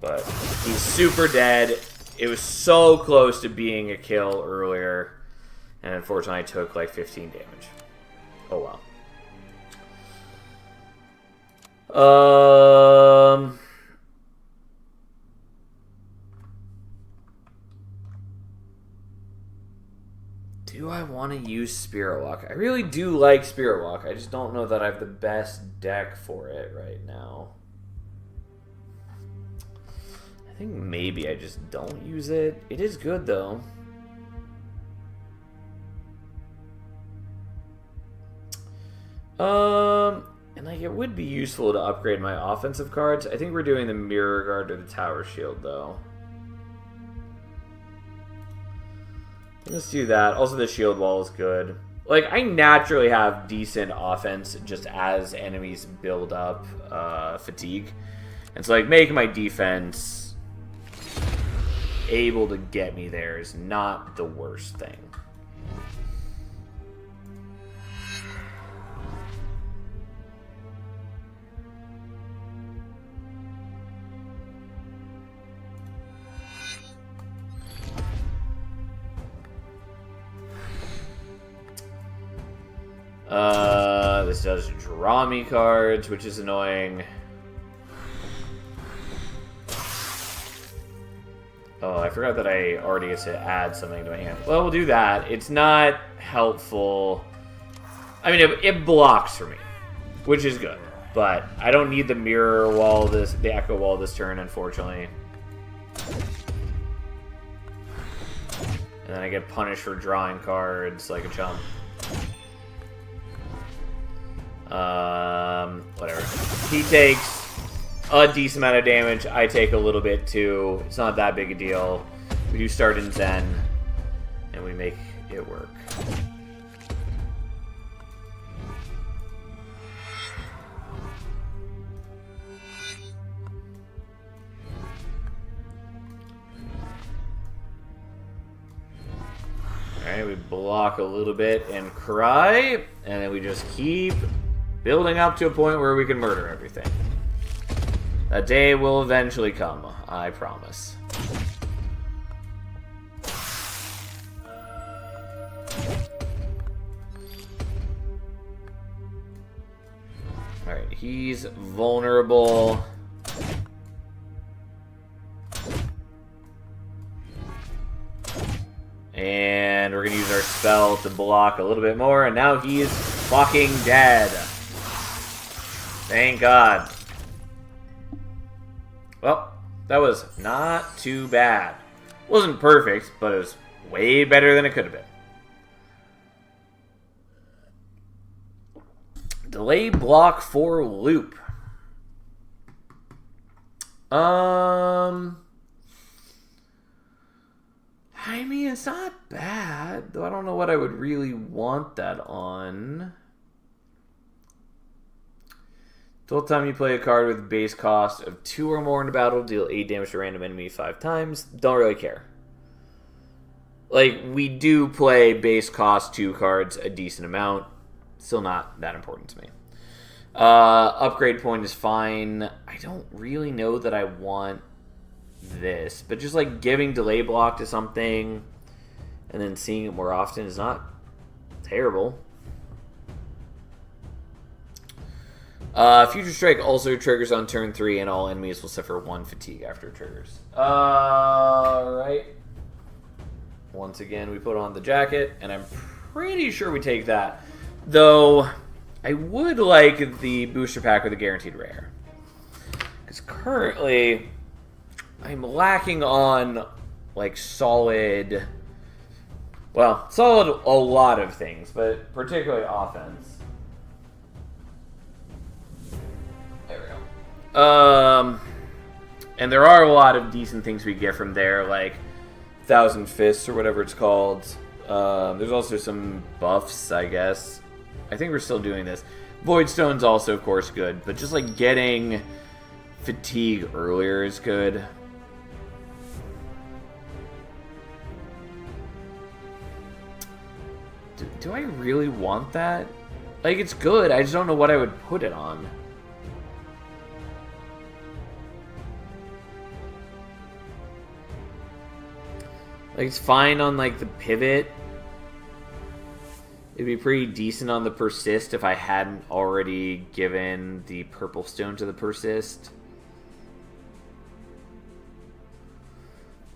But he's super dead. It was so close to being a kill earlier. And unfortunately I took like 15 damage. Oh well. Do I want to use Spirit Walk? I really do like Spirit Walk. I just don't know that I have the best deck for it right now. I think maybe I just don't use it. It is good though. And like it would be useful to upgrade my offensive cards. I think we're doing the Mirror Guard or the Tower Shield though. Let's do that. Also, the shield wall is good. Like, I naturally have decent offense just as enemies build up fatigue. And so, like, making my defense able to get me there is not the worst thing. This does draw me cards, which is annoying. Oh, I forgot that I already get to add something to my hand. Well, we'll do that. It's not helpful. I mean, it blocks for me, which is good. But I don't need the mirror wall, the echo wall this turn, unfortunately. And then I get punished for drawing cards like a chump. Whatever. He takes a decent amount of damage. I take a little bit too. It's not that big a deal. We do start in Zen, and we make it work. Alright, we block a little bit and cry, and then we just keep building up to a point where we can murder everything. That day will eventually come, I promise. Alright, he's vulnerable. And we're going to use our spell to block a little bit more, and now he's fucking dead. Thank God. Well, that was not too bad. Wasn't perfect, but it was way better than it could have been. Delay block for loop. I mean, it's not bad, though I don't know what I would really want that on. Total time you play a card with a base cost of 2 or more in a battle, deal 8 damage to a random enemy 5 times. Don't really care. Like, we do play base cost 2 cards a decent amount. Still not that important to me. Upgrade point is fine. I don't really know that I want this, but just like giving delay block to something and then seeing it more often is not terrible. Future Strike also triggers on turn 3, and all enemies will suffer 1 fatigue after it triggers. Alright. Once again, we put on the jacket, and I'm pretty sure we take that. Though, I would like the booster pack with a guaranteed rare. Because currently, I'm lacking on, like, solid... Well, solid a lot of things, but particularly offense. And there are a lot of decent things we get from there, like 1,000 Fists or whatever it's called. There's also some buffs, I guess. I think we're still doing this. Void Stone's also, of course, good, but just like getting fatigue earlier is good. Do I really want that? Like, it's good, I just don't know what I would put it on. Like, it's fine on, like, the pivot. It'd be pretty decent on the persist if I hadn't already given the purple stone to the persist.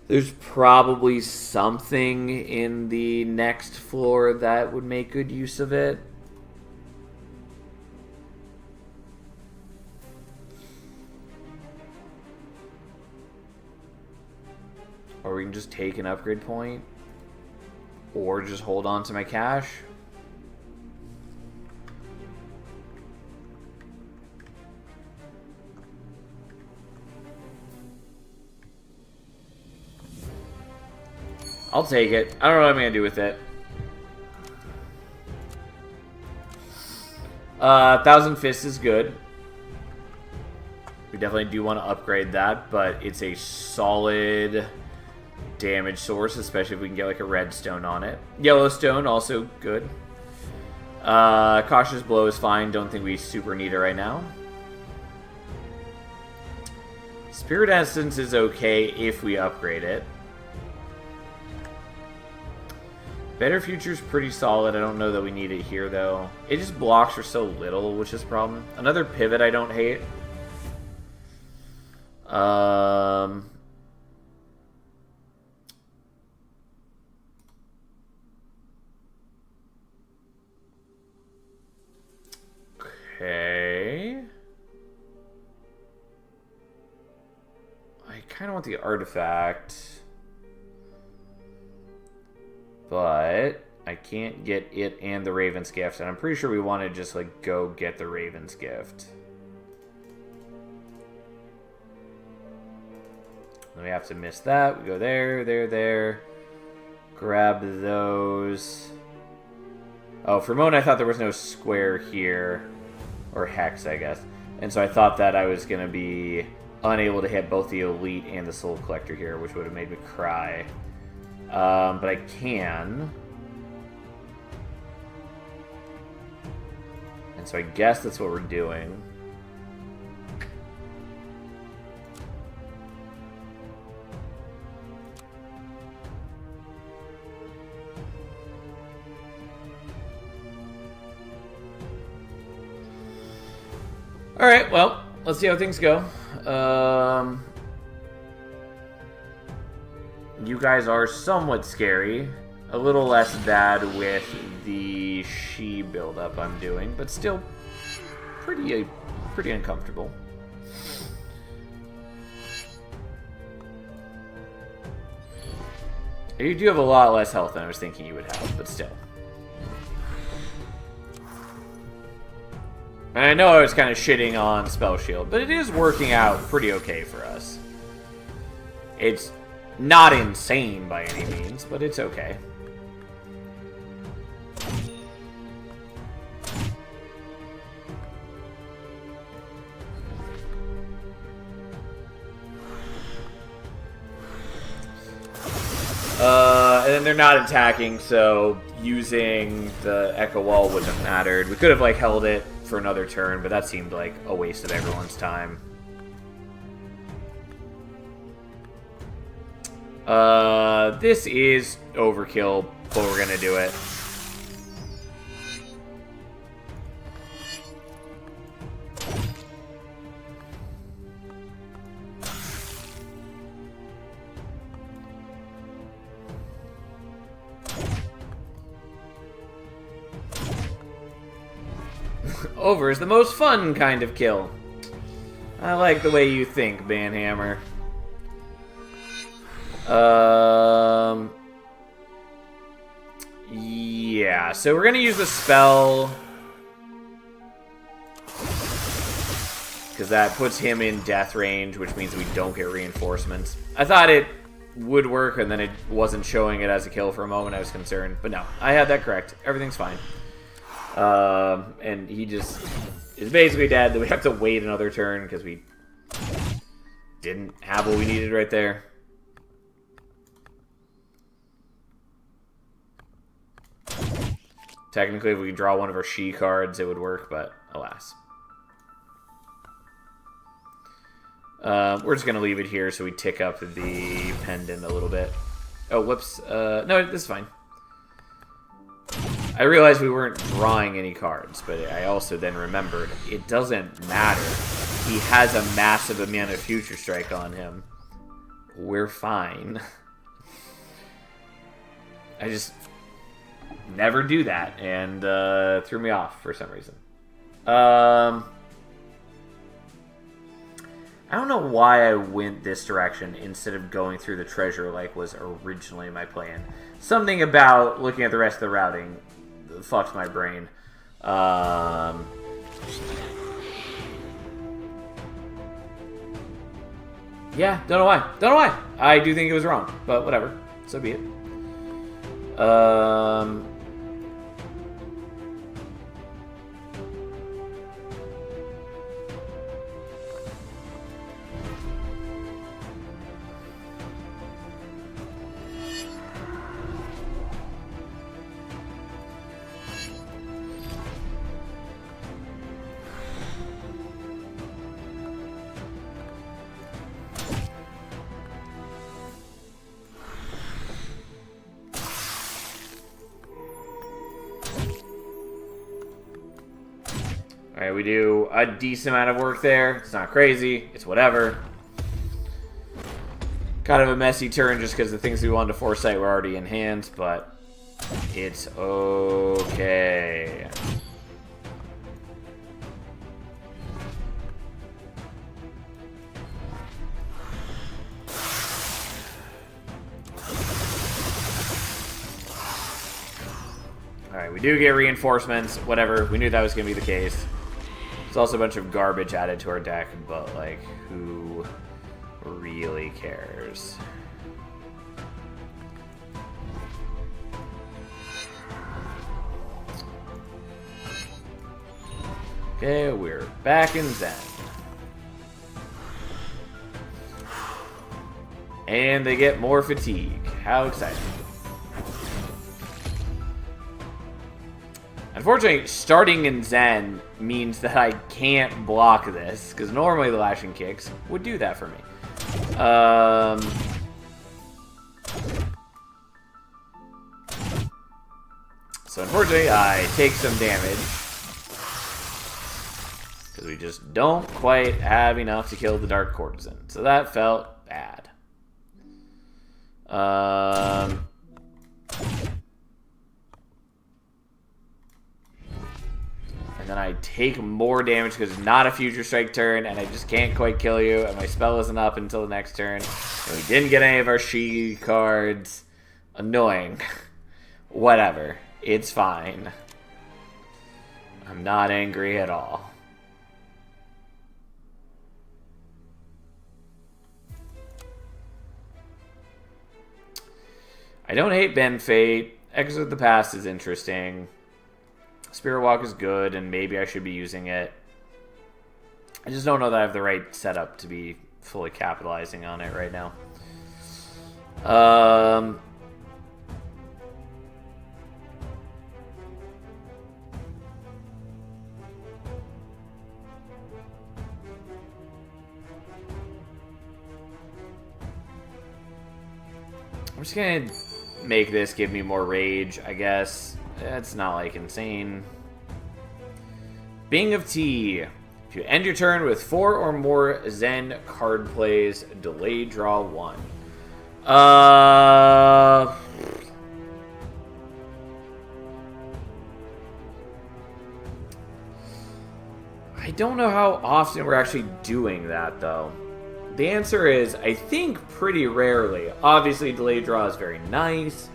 There's probably something in the next floor that would make good use of it. Or we can just take an upgrade point. Or just hold on to my cash. I'll take it. I don't know what I'm going to do with it. 1,000 Fists is good. We definitely do want to upgrade that, but it's a solid damage source, especially if we can get like a redstone on it. Yellowstone, also good. Cautious Blow is fine. Don't think we super need it right now. Spirit Essence is okay if we upgrade it. Better Future's pretty solid. I don't know that we need it here, though. It just blocks for so little, which is a problem. Another pivot I don't hate. Okay. I kind of want the artifact. But I can't get it and the Raven's Gift, and I'm pretty sure we want to just like go get the Raven's Gift. Then we have to miss that. We go there, there. Grab those. Oh, for a moment I thought there was no square here. Or hex, I guess. And so I thought that I was going to be unable to hit both the Elite and the Soul Collector here, which would have made me cry. But I can. And so I guess that's what we're doing. Alright, well, let's see how things go. You guys are somewhat scary. A little less bad with the she buildup I'm doing, but still pretty uncomfortable. You do have a lot less health than I was thinking you would have, but still. And I know I was kind of shitting on Spell Shield, but it is working out pretty okay for us. It's not insane by any means, but it's okay. And then they're not attacking, so using the Echo Wall wouldn't have mattered. We could have like held it for another turn, but that seemed like a waste of everyone's time. This is overkill, but we're gonna do it. Over is the most fun kind of kill. I like the way you think, Banhammer. Yeah, so we're gonna use the spell because that puts him in death range, which means we don't get reinforcements. I thought it would work, and then it wasn't showing it as a kill for a moment. I was concerned, but no, I had that correct. Everything's fine. And he just is basically dead. Then we have to wait another turn because we didn't have what we needed right there. Technically, if we could draw one of our she cards, it would work, but alas. We're just going to leave it here so we tick up the pendant a little bit. Oh, whoops. No, this is fine. I realized we weren't drawing any cards, but I also then remembered it doesn't matter. He has a massive amount of Future Strike on him. We're fine. I just never do that, and threw me off for some reason. I don't know why I went this direction instead of going through the treasure like was originally my plan. Something about looking at the rest of the routing fucked my brain. Yeah, don't know why. Don't know why. I do think it was wrong, but whatever. So be it. Alright, we do a decent amount of work there. It's not crazy. It's whatever. Kind of a messy turn just because the things we wanted to foresight were already in hand, but it's okay. Alright, we do get reinforcements. Whatever. We knew that was going to be the case. There's also a bunch of garbage added to our deck, but, like, who really cares? Okay, we're back in Zen. And they get more fatigue. How exciting. Unfortunately, starting in Zen means that I can't block this, because normally the Lashing Kicks would do that for me. So unfortunately, I take some damage, because we just don't quite have enough to kill the Dark Courtesan. So that felt bad. And then I take more damage because it's not a Future Strike turn, and I just can't quite kill you, and my spell isn't up until the next turn. And we didn't get any of our She cards. Annoying. Whatever. It's fine. I'm not angry at all. I don't hate Ben Fate. Exit of the Past is interesting. Spirit Walk is good, and maybe I should be using it. I just don't know that I have the right setup to be fully capitalizing on it right now. I'm just gonna make this give me more rage, I guess. It's not, like, insane. Bing of Tea. If you end your turn with 4 or more Zen card plays, delay draw 1. I don't know how often we're actually doing that, though. The answer is, I think, pretty rarely. Obviously, delay draw is very nice.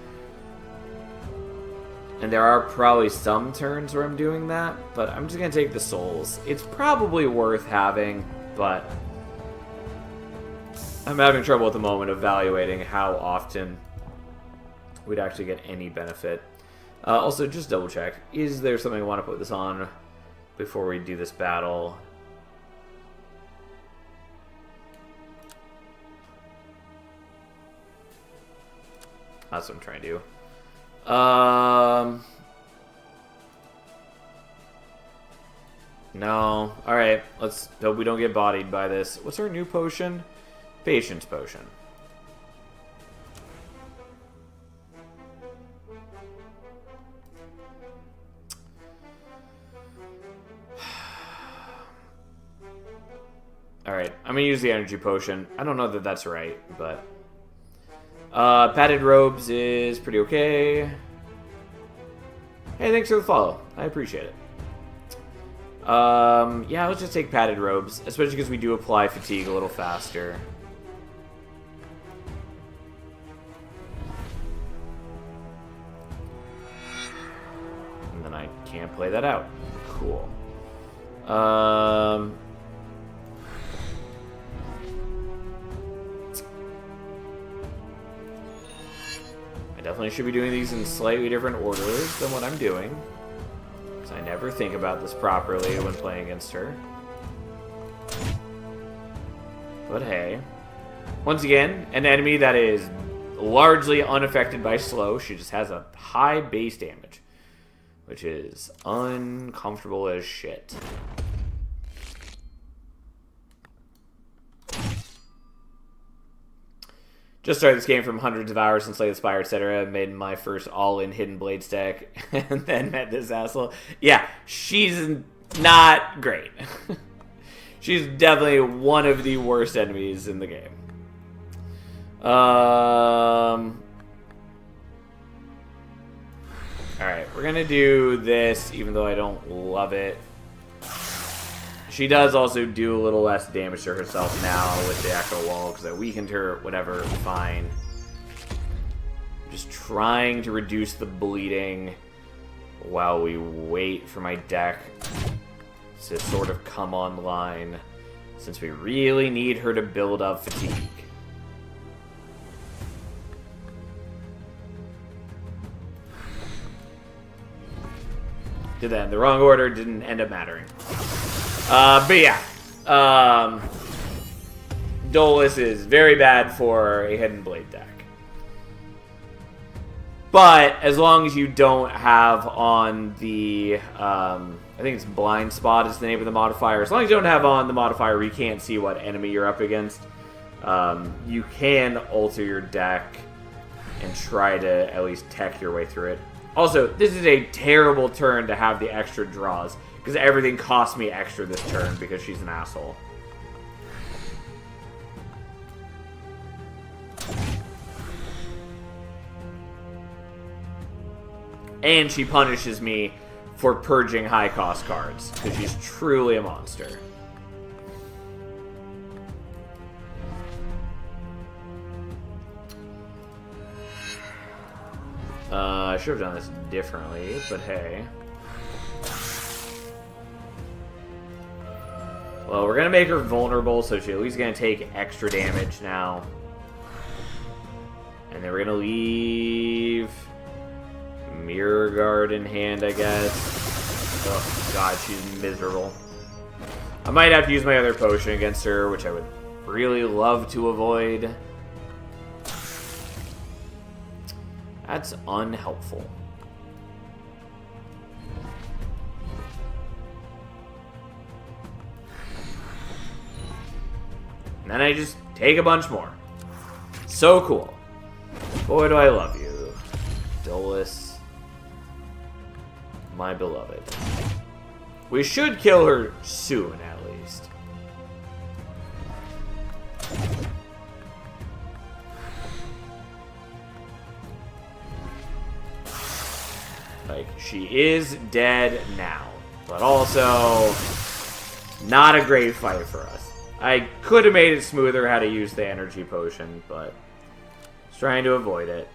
And there are probably some turns where I'm doing that, but I'm just going to take the souls. It's probably worth having, but I'm having trouble at the moment evaluating how often we'd actually get any benefit. Also, just double check. Is there something I want to put this on before we do this battle? That's what I'm trying to do. No. Alright, let's hope we don't get bodied by this. What's our new potion? Patience potion. I'm gonna use the energy potion. I don't know that that's right, but... padded robes is pretty okay. Hey, thanks for the follow. I appreciate it. Yeah, let's just take padded robes, especially because we do apply fatigue a little faster. And then I can't play that out. Cool. I definitely should be doing these in slightly different orders than what I'm doing. Because I never think about this properly when playing against her. But hey. Once again, an enemy that is largely unaffected by slow. She just has a high base damage. Which is uncomfortable as shit. Just started this game from hundreds of hours in Slay the Spire, etc. Made my first all-in Hidden Blades deck, and then met this asshole. Yeah, she's not great. She's definitely one of the worst enemies in the game. Alright, we're gonna do this, even though I don't love it. She does also do a little less damage to herself now with the actual wall, because I weakened her, whatever, fine. Just trying to reduce the bleeding while we wait for my deck to sort of come online, since we really need her to build up fatigue. Did that in the wrong order, didn't end up mattering. But yeah, Dolus is very bad for a Hidden Blade deck. But as long as you don't have on the, I think it's Blind Spot is the name of the modifier. As long as you don't have on the modifier where you can't see what enemy you're up against, you can alter your deck and try to at least tech your way through it. Also, this is a terrible turn to have the extra draws, because everything costs me extra this turn because she's an asshole. And she punishes me for purging high-cost cards, because she's truly a monster. I should have done this differently, but hey. Well, we're going to make her vulnerable, so she's at least going to take extra damage now. And then we're going to leave Mirror Guard in hand, I guess. Oh, God, she's miserable. I might have to use my other potion against her, which I would really love to avoid. That's unhelpful. And then I just take a bunch more. So cool. Boy, do I love you, Dolus, my beloved. We should kill her soon, at least. Like, she is dead now, but also not a great fight for us. I could have made it smoother had I used the energy potion, but I was trying to avoid it.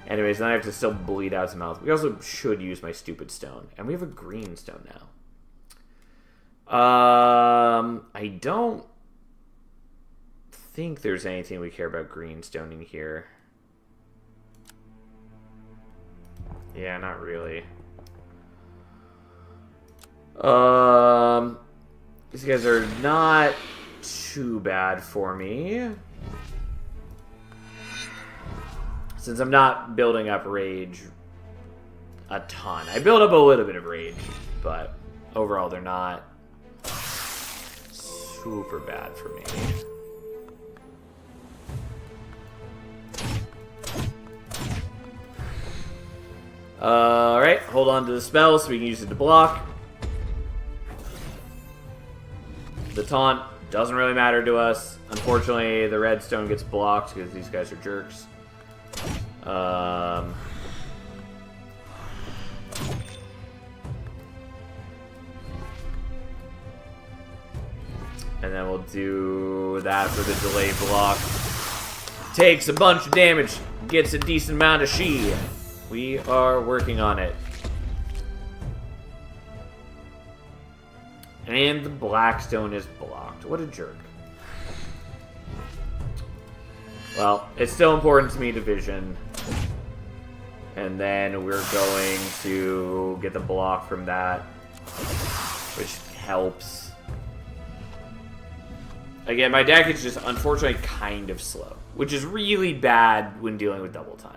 Anyways, then I have to still bleed out some health. We also should use my stupid stone, and we have a green stone now. I don't think there's anything we care about green stoning here. Yeah, not really. These guys are not too bad for me, since I'm not building up rage a ton. I build up a little bit of rage, but overall they're not super bad for me. Alright, hold on to the spell so we can use it to block. The taunt Doesn't really matter to us. Unfortunately, the redstone gets blocked because these guys are jerks. And then we'll do that for the delay block. Takes a bunch of damage, gets a decent amount of she. We are working on it. And the blackstone is blocked. What a jerk. Well, it's still important to me to vision. And then we're going to get the block from that, which helps. Again, my deck is just unfortunately kind of slow, which is really bad when dealing with double time.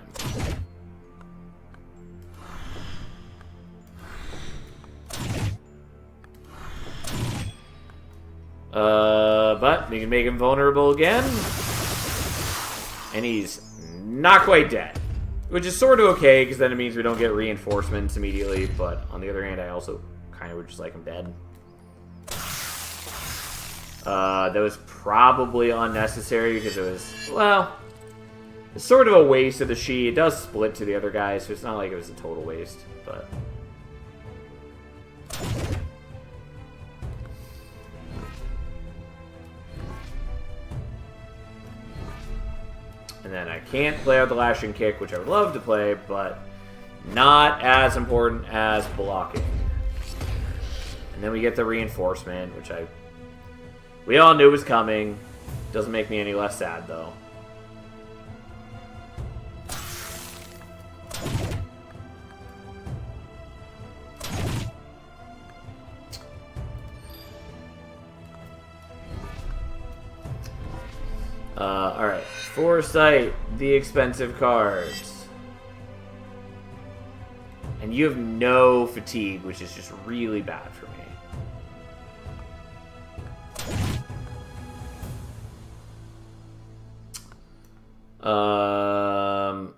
But we can make him vulnerable again. And he's not quite dead. Which is sort of okay, because then it means we don't get reinforcements immediately. But on the other hand, I also kind of would just like him dead. That was probably unnecessary, because it was, well, it's sort of a waste of the she. It does split to the other guy, so it's not like it was a total waste, but... And then I can't play out the lashing kick, which I would love to play, but not as important as blocking. And then we get the reinforcement, which we all knew was coming. Doesn't make me any less sad, though. Alright. Foresight, the expensive cards. And you have no fatigue, which is just really bad for me. Oh,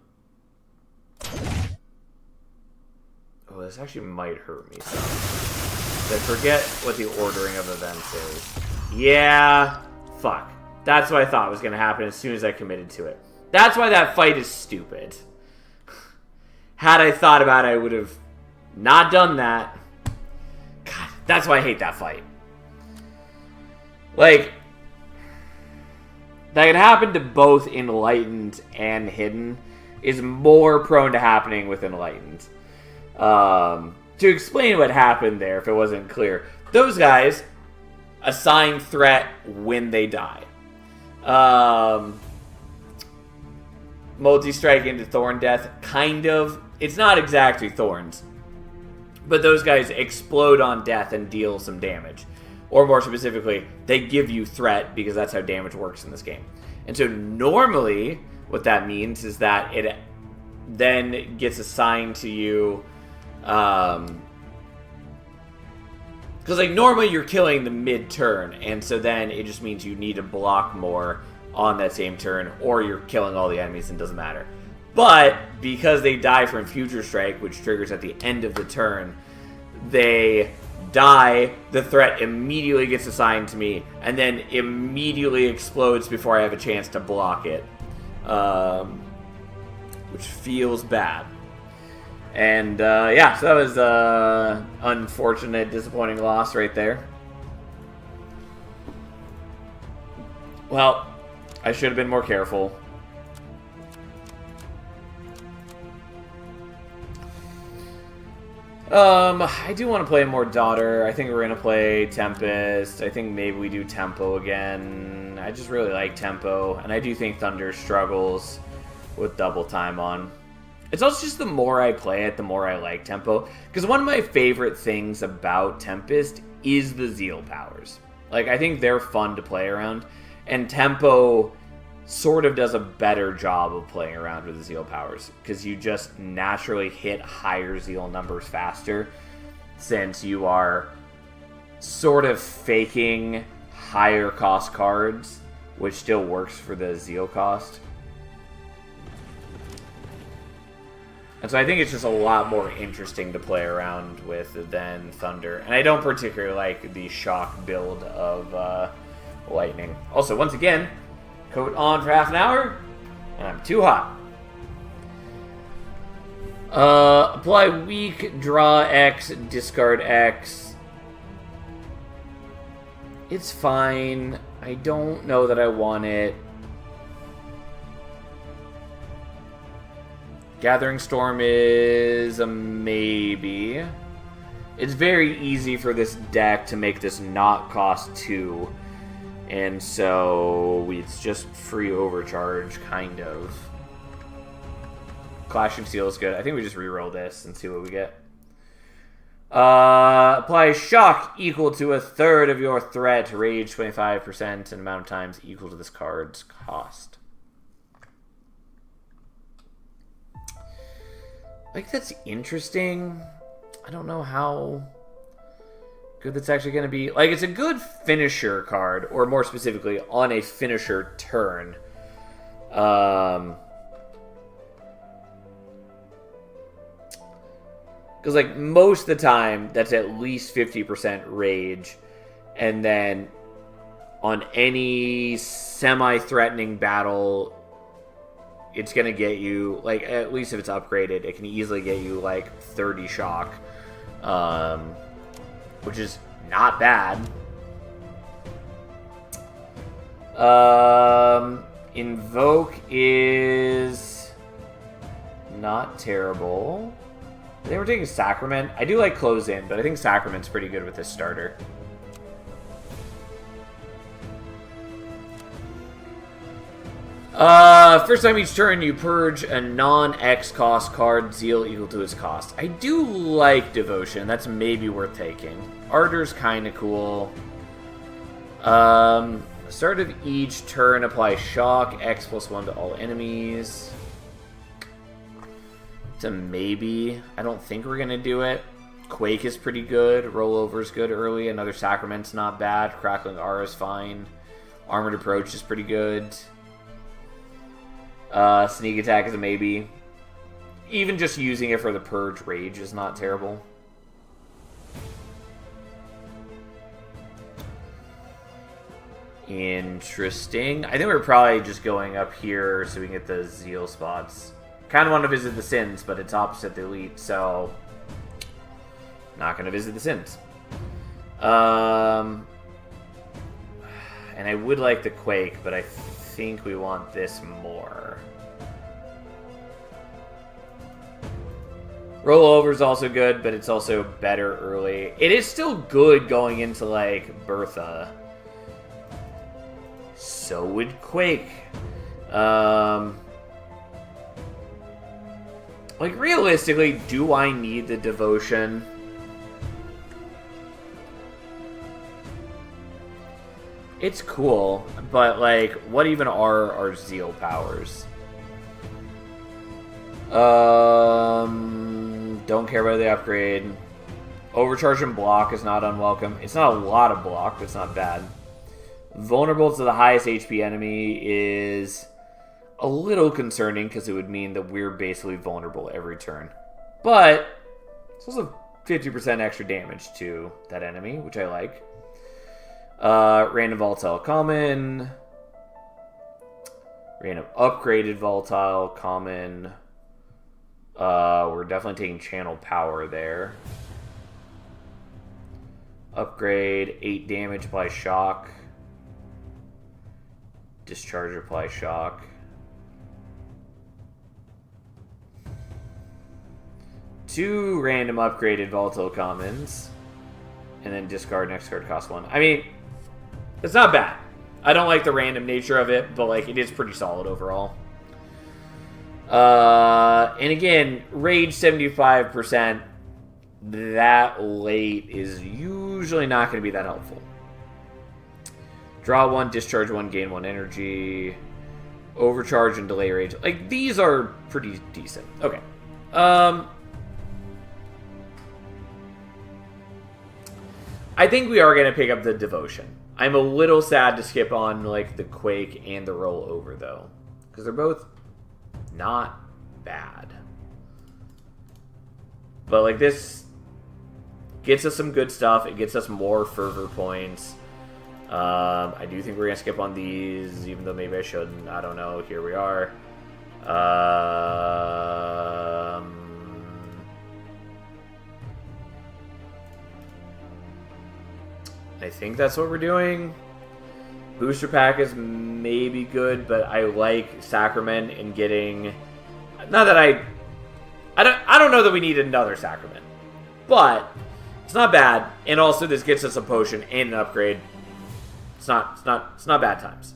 this actually might hurt me some. I forget what the ordering of events is. Yeah, fuck. That's what I thought was going to happen as soon as I committed to it. That's why that fight is stupid. Had I thought about it, I would have not done that. God, that's why I hate that fight. Like, that can happen to both Enlightened and Hidden is more prone to happening with Enlightened. To explain what happened there, if it wasn't clear, those guys assign threat when they die. Multi-strike into Thorn Death, kind of. It's not exactly Thorns, but those guys explode on death and deal some damage. Or more specifically, they give you threat, because that's how damage works in this game. And so normally, what that means is that it then gets assigned to you, because like normally you're killing the mid-turn, and so then it just means you need to block more on that same turn, or you're killing all the enemies and it doesn't matter. But because they die from Future Strike, which triggers at the end of the turn, they die, the threat immediately gets assigned to me, and then immediately explodes before I have a chance to block it. Which feels bad. And, yeah, so that was an unfortunate, disappointing loss right there. Well, I should have been more careful. I do want to play more Daughter. I think we're going to play Tempest. I think maybe we do Tempo again. I just really like Tempo. And I do think Thunder struggles with double time on. It's also just the more I play it, the more I like Tempo. Because one of my favorite things about Tempest is the Zeal powers. Like, I think they're fun to play around. And Tempo sort of does a better job of playing around with the Zeal powers. Because you just naturally hit higher Zeal numbers faster. Since you are sort of faking higher cost cards. Which still works for the Zeal cost. And so I think it's just a lot more interesting to play around with than Thunder. And I don't particularly like the shock build of lightning. Also, once again, coat on for half an hour, and I'm too hot. Apply weak, draw X, discard X. It's fine. I don't know that I want it. Gathering Storm is a maybe. It's very easy for this deck to make this not cost 2. And so it's just free overcharge, kind of. Clashing Seal is good. I think we just reroll this and see what we get. Apply shock equal to a third of your threat. Rage 25% and amount of times equal to this card's cost. Like, that's interesting. I don't know how good that's actually going to be. Like, it's a good finisher card, or more specifically, on a finisher turn. Because, like, most of the time, that's at least 50% rage. And then, on any semi-threatening battle, it's going to get you, like, at least if it's upgraded, it can easily get you, like, 30 shock. Which is not bad. Invoke is not terrible. I think we're taking Sacrament. I do like Close In, but I think Sacrament's pretty good with this starter. First time each turn, you purge a non-X cost card, Zeal equal to its cost. I do like Devotion. That's maybe worth taking. Ardor's kind of cool. Start of each turn, apply Shock, X +1 to all enemies. It's a maybe. I don't think we're going to do it. Quake is pretty good. Rollover's good early. Another Sacrament's not bad. Crackling Aura is fine. Armored Approach is pretty good. Sneak Attack is a maybe. Even just using it for the Purge Rage is not terrible. Interesting. I think we're probably just going up here so we can get the Zeal spots. Kind of want to visit the Sins, but it's opposite the Elite, so not going to visit the Sins. And I would like the Quake, but I think we want this more. Rollover is also good, but it's also better early. It is still good going into, like, Bertha. So would Quake. Like, realistically, do I need the Devotion? It's cool, but, like, what even are our Zeal powers? Don't care about the upgrade. Overcharge and block is not unwelcome. It's not a lot of block, but it's not bad. Vulnerable to the highest HP enemy is a little concerning because it would mean that we're basically vulnerable every turn. But it's also 50% extra damage to that enemy, which I like. Random volatile common. Random upgraded volatile common. We're definitely taking channel power there. Upgrade, 8 damage, apply shock. Discharge, apply shock. 2 random upgraded volatile commons. And then discard, next card costs 1. I mean, it's not bad. I don't like the random nature of it, but, like, it is pretty solid overall. And again, rage 75%. That late is usually not going to be that helpful. Draw 1, discharge 1, gain 1 energy. Overcharge and delay rage. Like, these are pretty decent. Okay. I think we are going to pick up the Devotion. I'm a little sad to skip on, like, the Quake and the Rollover, though. Because they're both not bad. But, like, this gets us some good stuff. It gets us more fervor points. I do think we're going to skip on these, even though maybe I shouldn't. I don't know. Here we are. I think that's what we're doing. Booster pack is maybe good, but I like Sacrament and getting... Not that I don't know that we need another Sacrament, but it's not bad. And also, this gets us a potion and an upgrade. It's not bad times.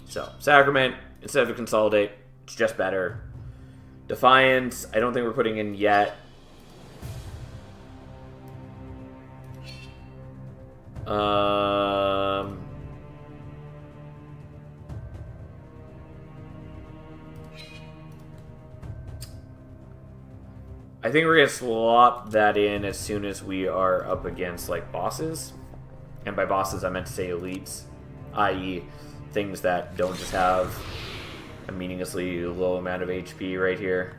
So Sacrament instead of Consolidate, it's just better. Defiance, I don't think we're putting in yet. I think we're going to swap that in as soon as we are up against, like, bosses. And by bosses, I meant to say elites, i.e. things that don't just have a meaninglessly low amount of HP right here.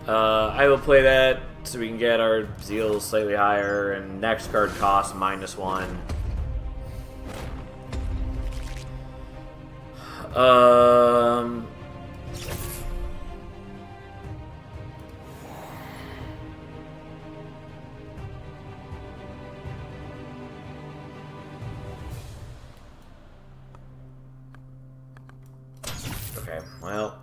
I will play that so we can get our Zeal slightly higher, and next card costs -1. Okay, well...